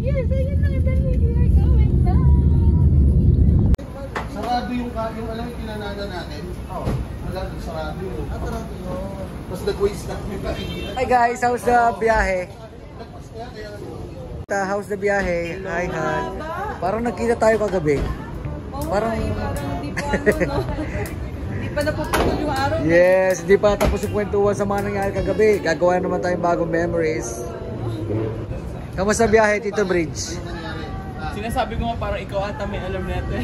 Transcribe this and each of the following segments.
Yes, ayun na. Dali, we are going down. Sarado yung alam yung pinanada natin. Oo. Wala, sarado yung. Sarado yun. Tapos nag-waste na kami kain. Hi guys, how's the biyahe? How's the biyahe? Hi, Han. Parang nagkita tayo kagabi. Parang di pa napuputol yung araw. Yes, di pa tapos yung kwentuhan sa mga nangyari kagabi. Gagawa naman tayong bagong memories. Kamusta biyahe, Tito Bridge? Sinasabi ko nga parang ikaw ata may alam natin.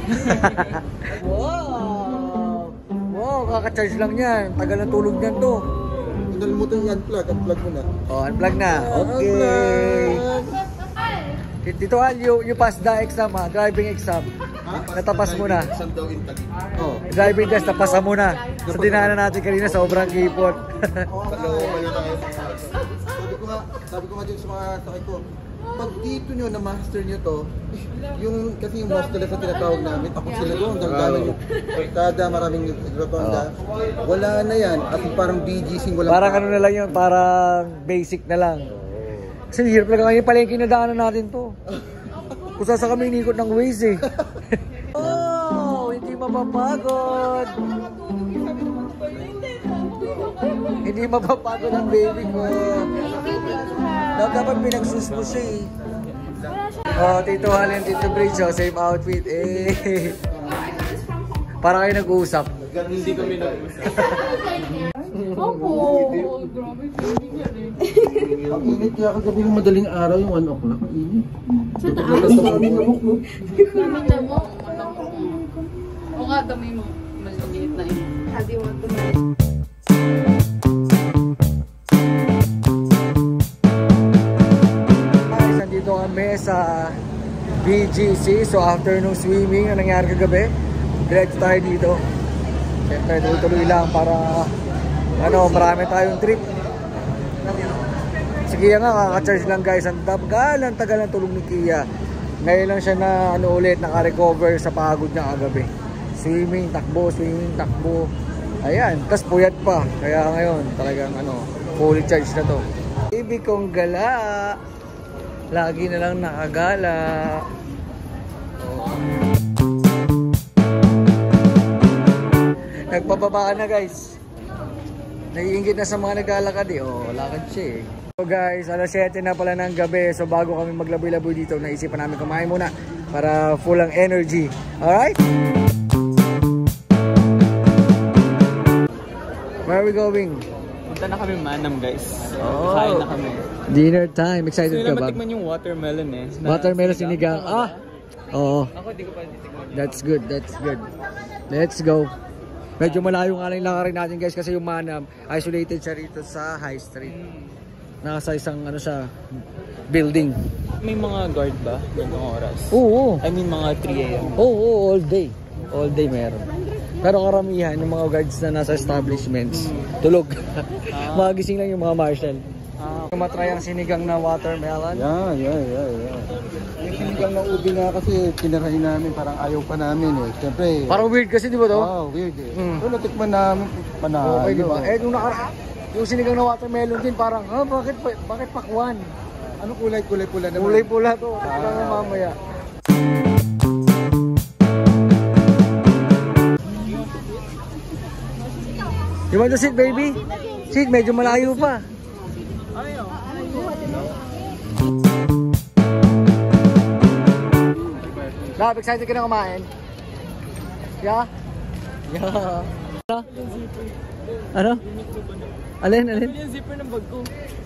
Wow! Wow, kaka-charge lang yan. Tagal na tulog niyan to. Nalimutan yung unplug. Unplug mo na. Oh, unplug na. Okay. Tito Al, you pass the exam ha? Driving exam. Natapas mo na. Exam daw in Taguig. Oh. Driving test, napasan mo na. Sa dinaanan natin kanina, sobrang kipot. Sabi ko nga dyan sa mga sakay ko, pag dito nyo na-master nyo to, yung, kasi yung most nila sa tinatawag namin, takot sila doon, hanggang yung kada maraming rotonda, wala na yan, at parang BGC, walang parang ano na lang yun, parang basic na lang. Kasi hirap lang ngayon, palengke na daanan natin to. Kung saan kami inikot ng Waze eh. Oh, hindi mapapagod. Hindi mapapagod ang baby ko. Dapat pinagsusmo siya eh. Oh, Tito Hal and Tito Bridge, oh, same outfit eh. Para kayo nag-uusap. Hindi kami nag-usap. Opo, grabe feeling yan eh. Ang init kaya kagabi yung madaling araw yung 1 o'clock. Ang init. Sa taas? Kami namok, no? Kami namok? O nga, dami mo. Maliliit na yun. How do you want to manage? Guys, nandito kami sa BGC. So after nung swimming na nangyari kagabi, diretso tayo dito. Siyempre, tuloy lang para marami tayong trip. Si Kia nga, kaka-charge lang guys. Ang tagal ng tulog ni Kia. Ngayon lang siya na ulit, naka-recover sa pagod niya kagabi. Swimming, takbo. Ayan, tas puyat pa. Kaya ngayon, talagang fully charged na to. Baby kong gala. Lagi na lang nakagala. Oh. Nagpababa na guys. Naiingit na sa mga naglalakad eh. Oh, lakad siya eh. So guys, alas 7 na pala ng gabi. So bago kami maglaboy-laboy dito, naisipan namin kumain muna para full ang energy. Alright? Where are we going? Punta na kami Manam guys. Oh. Kain na kami. Dinner time. Excited ka ba? Gusto nila matikman yung watermelon eh. Watermelon sinigang. Ah! Oo. Ako di ko pa titikman. That's good. Let's go. Medyo malayo nga lang lakarin natin guys kasi yung Manam, isolated siya rito sa High Street. Nasa isang building. May mga guard ba ngayong oras? Oo. I mean mga 3 AM. Oo, all day. All day meron. Pero karamihan yung mga guards na nasa establishments, tulog. Magising lang yung mga marshal. Matry ang sinigang na watermelon. Yeah. Yung sinigang na ubi nga kasi tinirahin namin, parang ayaw pa namin eh. Siyempre. Parang weird kasi di ba to? Oh, weird eh. Pero natikman namin, panalo. Okay, di ba? Eh, yung sinigang na watermelon din parang, bakit pakwan? Ano kulay pula naman? Kulay pula to. Kailangan mamaya. You want to sit, baby? Sit, medyo malayo pa. Love, excited ka na kumain? Yeah? Ano? Alin? Yung zipper ng bag ko.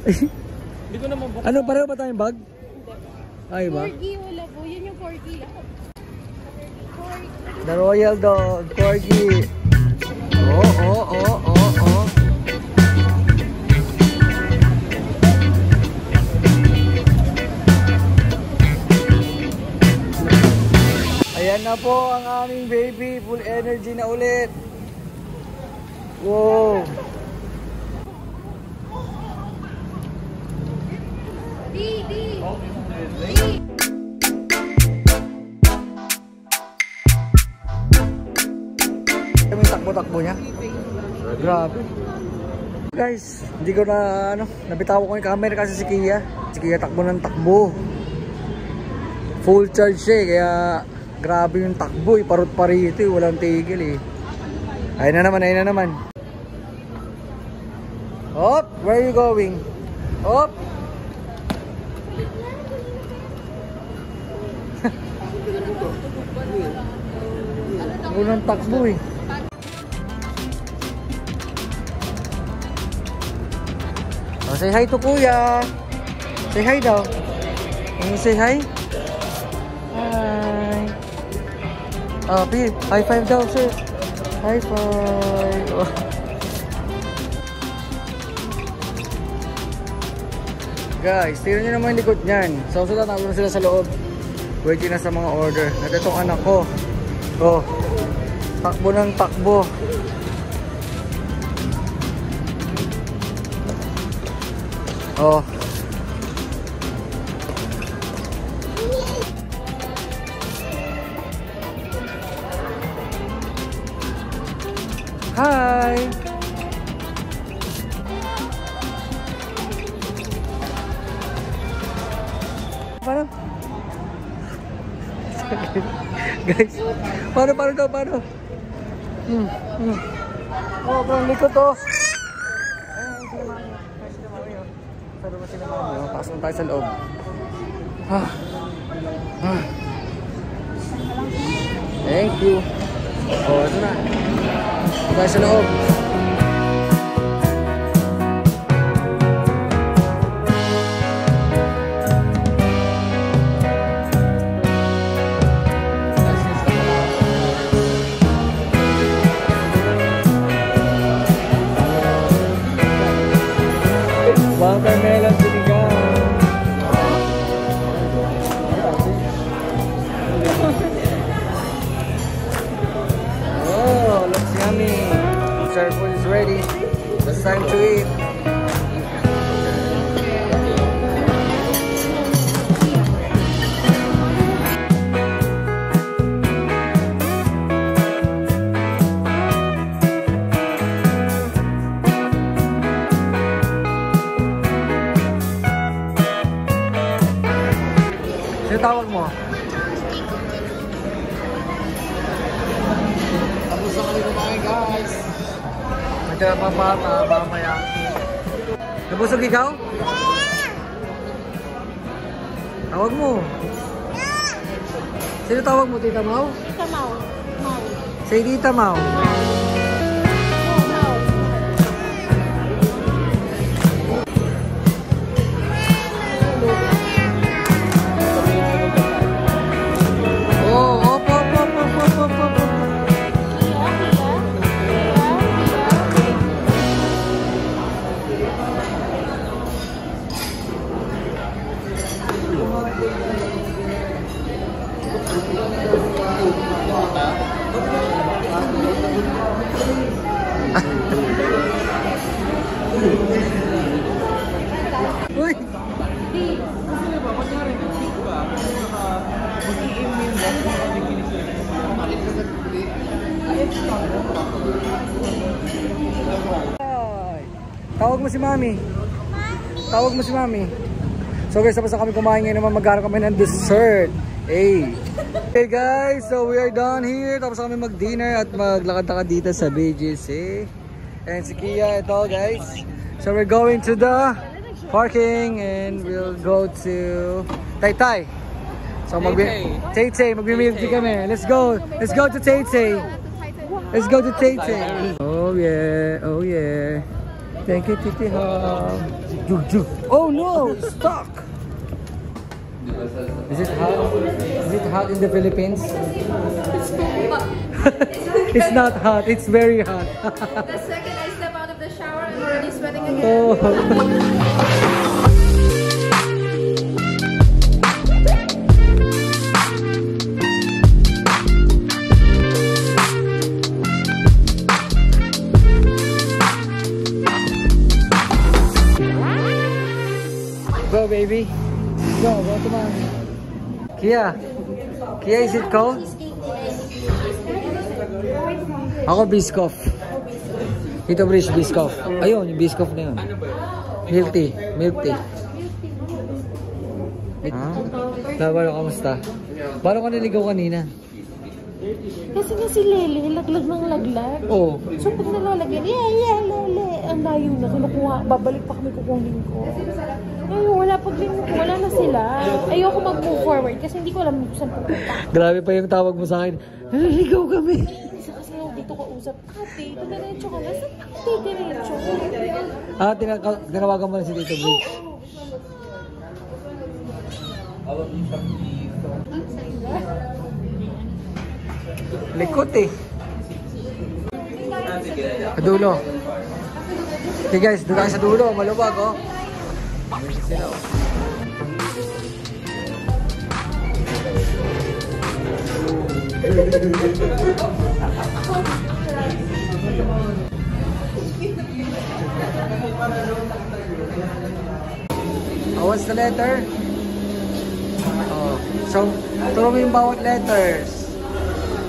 Hindi ko na mabuksan. Ano, pareho ba tayong bag? Ay ba? Corgi, wala po. Yun yung corgi. The Royal Dog, Corgi. Oh. Ayan na po ang aming baby. Full energy na ulit. Wow. Di. Kami takbo-takbo niya. Grabe. Guys, hindi ko na nabitawan ko yung camera kasi si Kia. Si Kia takbo ng takbo. Full charge siya eh, kaya grabe yung takbo eh. Parot parito eh, walang tigil eh. Ayun na naman. Hop, where are you going? Hop! Walang takbo eh. Oh, say hi to kuya. Say hi daw. Can you say hi? Hi. Oh, Pete, high five daw, sir. High five. Oh. Guys, tignan nyo naman yung likod niyan. So, tatawag na sila sa loob. Waiting na sa mga order. At itong anak ko. Oh, takbo ng takbo. Oh. Hi. Paano? Guys, paano? Oh, parang likot to. Pasok tayo sa loob. Thank you. Oh, ito na. Tayo sa loob. Watermelon sinigang. Oh, looks yummy. Our food is ready. It's time to eat. Sino tawag mo? Tapos na kami kumain, guys. Medyo mababa, mamaya. Nabusog ikaw? Tawag mo. Sino tawag mo, Tita Mau? Tita Mau. Say Tita Mau. Uy! Tawag mo si Mami. Tawag mo si Mami. So guys, tapos na kami kumain ngayon naman, magkaroon kami ng dessert. Hey! Hey guys, so we are done here. Tapos kami mag-dinner at maglakad-lakad dito sa BGC. And si Kia, ito guys. So we're going to the parking and we'll go to Taytay. So Taytay, magmi-milk tea kami. Let's go to Taytay. Let's go to Taytay. Oh yeah, oh yeah. Thank you, Titi Hong. Oh no, it's stuck. Is it hot? Is it hot in the Philippines? It's not hot, it's very hot. The second I step out of the shower, I'm already sweating again. Oh. Go baby, go to Mommy. Kia, is it cold? Ako Biscoff. Ito Brish Biscoff. Ayun, yung Biscoff na yun. Milk tea. Labalo, kamusta? Paano ka naligaw kanina? Kasi nga si Lele, laglag ng laglag. Oo. So pag nalalagyan, Lele, ang layo na, kinukuha, babalik pa kami kukunin ko. Ayun, wala wala na sila. Ayoko mag-move forward kasi hindi ko alam kung saan pupunta. Grabe pa yung tawag mo sa akin. Naliligaw kami. Isa kasi yung dito ka usap, ate, diretso ka na. Saan ate, diretso? Tinawagan mo na si Tito Blue. Likot eh. Sa dulo. Okay guys, doon tayo sa dulo. Malubag oh. Sila oh. Oh, what's the letter? Oh, so, turo mo yung bawat letters.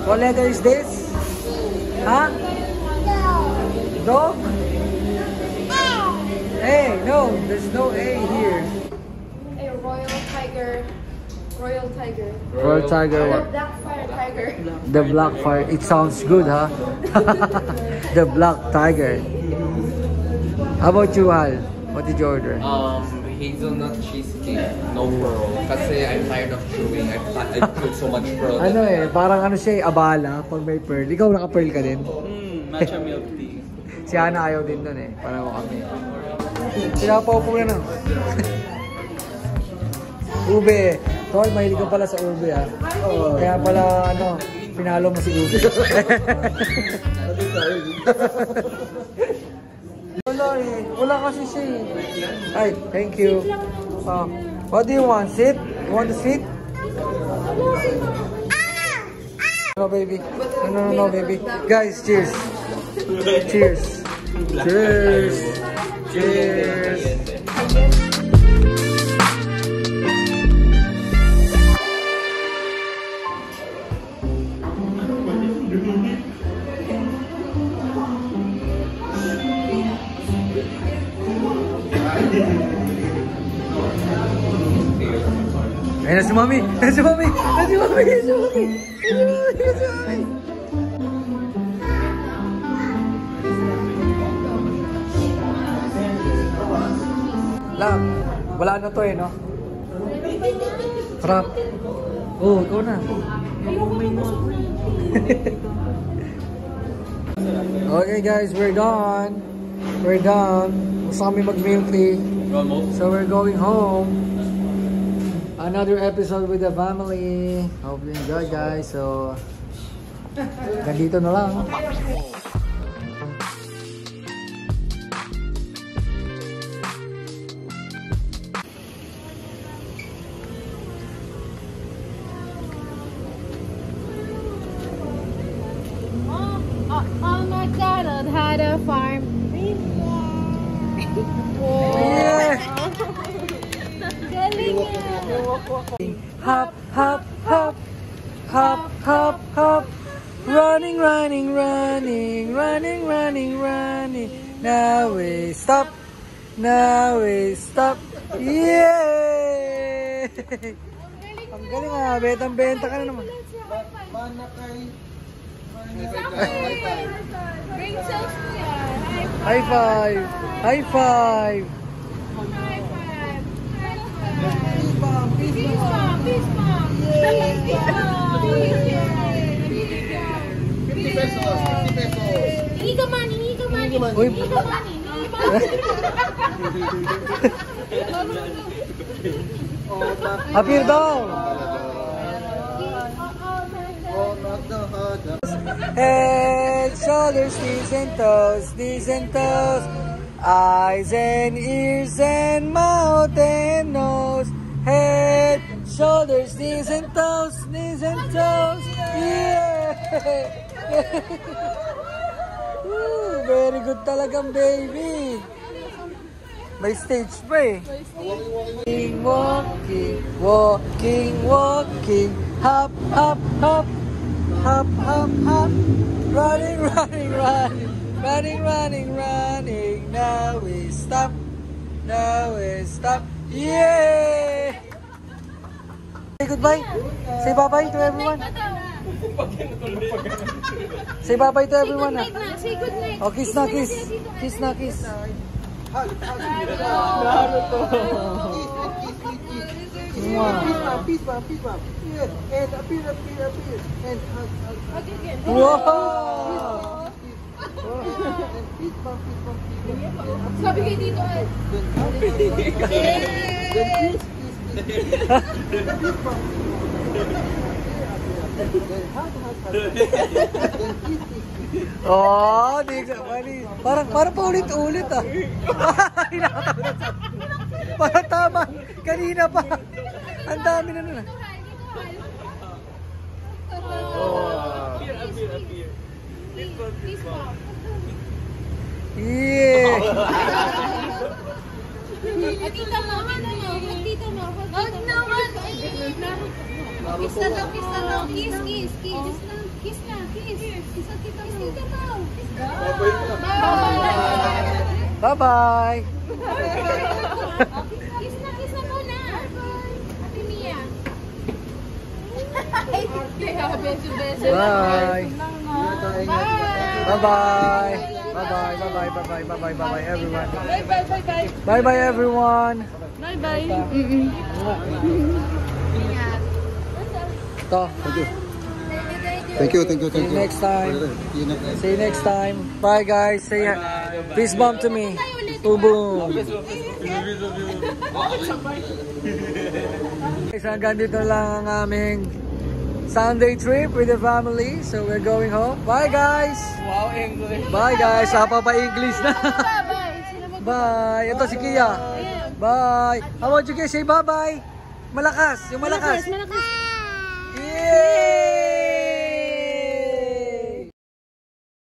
What letter is this? Huh? Dog? A. No, there's no A here. A royal tiger. Royal tiger. Royal tiger. Or What? black fire tiger. The black fire. It sounds good, huh? The black tiger. How about you, Hal? What did you order? Hazelnut cheesecake, no pearl. Kasi I'm tired of chewing. I put so much pearl. Ano eh, parang ano siya eh, abala pag may pearl. Ikaw naka-pearl ka din? Matcha milk tea. Si Ana ayaw din dun eh, pareho kami. Pinapaupo na lang. Ube. Tol, mahilig ka pala sa ube ah. Kaya pala ano, pinalo mo si Ube. Wala eh. Wala kasi siya eh. Ay, thank you. What do you want? Sit? You want to sit? No, baby. No, baby. Guys, cheers. Cheers. Cheers. Cheers. Ayan na si Mami! Ayan si Mami! Ayan si Mami! Ayan si Mami! Ayan si Mami! Lab, wala na to eh, no? Harap. Oh, ikaw na. Okay guys, we're done. We're done. Gusto kami mag-milk tea. So we're going home. Another episode with the family. Hope you enjoy guys. So, ganito na lang. McDonald had a farm. Yeah! Galing Hop, hop, hop. Hop, hop, hop. Running, running, running. Running, running, running. Now we stop. Now we stop. Yay! Ang galing nga, betang-benta ka na naman. Mana kay... Brain cells ko yan. High five! High five! Peace bomb! Peace bomb! 50 pesos! 50 pesos! Hingi ka money! Hingi ka money! Uy. Hingi ka money! Appear daw! Head, shoulders, knees and toes, eyes and ears and mouth and nose. Head, shoulders, knees and toes, yeah! Woo, very good talagang baby. May stage pa eh. Walking, walking, walking, hop, hop, hop. Hop, hop, hop, running, running, running, running, running, running. Now we stop, yeah! Say goodbye. Say bye-bye to everyone. Say bye-bye to everyone. Say good night. Oh, kiss na, kiss. Kiss na, kiss. Peace, ma'am. Yes, and appear. And hug. Wow! And peace, ma'am. Sabi kayo dito eh. Then Oh, di ka mali. Parang paulit-ulit ah. Parang tama. Kanina pa. Ang dami na nun ah. Yeah. Magkita mo. Wag naman. Kiss na lang. Kiss. Kiss na. Kiss kita mo. Bye-bye. Kiss na muna. Ate Mia. Bye. Bye-bye everyone. Bye-bye everyone. Bye-bye. Ito. Thank you. See you next time. See you next time. Bye guys. Say peace bump to me. Boom boom. So hanggang dito lang ang aming Sunday trip with the family. So we're going home. Bye guys. Wow, English. Bye guys. Papa-English na. Bye. Ito si Kia. Bye. How about you guys? Say bye-bye. Malakas. Yung malakas. Malakas.